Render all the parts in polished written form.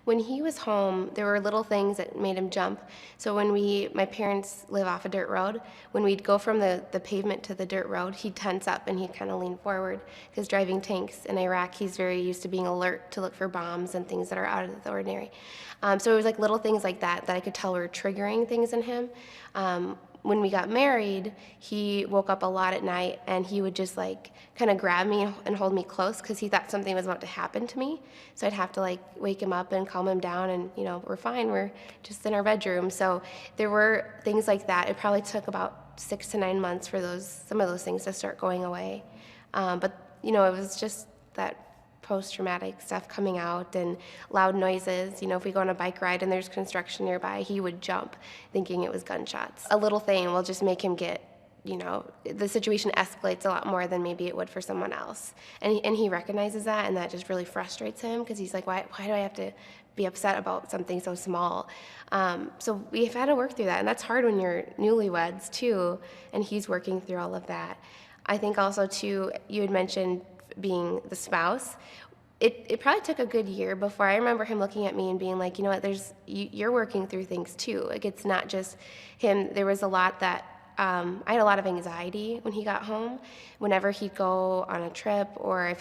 When he was home, there were little things that made him jump. So my parents live off a dirt road. When we'd go from the pavement to the dirt road, he'd tense up and he'd kind of lean forward. Because driving tanks in Iraq, he's very used to being alert to look for bombs and things that are out of the ordinary. So it was like little things like that I could tell were triggering things in him. When we got married, he woke up a lot at night and he would just like kind of grab me and hold me close because he thought something was about to happen to me. So I'd have to like wake him up and calm him down and, we're fine. We're just in our bedroom. So there were things like that. It probably took about 6 to 9 months for some of those things to start going away. But, it was just that post-traumatic stuff coming out and loud noises. If we go on a bike ride and there's construction nearby, he would jump thinking it was gunshots. A little thing will just make him get, the situation escalates a lot more than maybe it would for someone else. And he recognizes that, and that just really frustrates him because he's like, why do I have to be upset about something so small? So we've had to work through that, and that's hard when you're newlyweds too, and he's working through all of that. I think also too, you had mentioned being the spouse. It probably took a good year before I remember him looking at me and being like, you're working through things too. Like, it's not just him. There was a lot that I had a lot of anxiety when he got home. Whenever he'd go on a trip, or if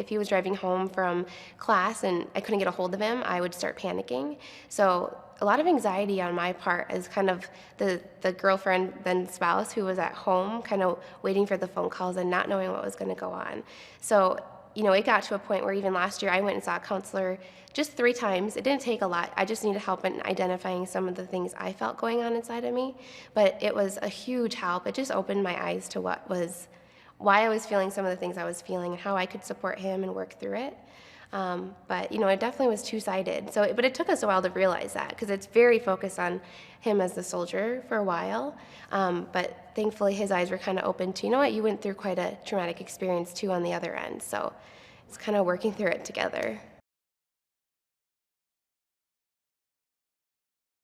he was driving home from class and I couldn't get a hold of him, I would start panicking. So a lot of anxiety on my part as kind of the girlfriend, then spouse, who was at home kind of waiting for the phone calls and not knowing what was going to go on. So, it got to a point where even last year I went and saw a counselor just 3 times. It didn't take a lot. I just needed help in identifying some of the things I felt going on inside of me. But it was a huge help. It just opened my eyes to why I was feeling some of the things I was feeling and how I could support him and work through it. But it definitely was two-sided. But it took us a while to realize that because it's very focused on him as the soldier for a while. But thankfully his eyes were kind of open to, you went through quite a traumatic experience too on the other end. So it's kind of working through it together.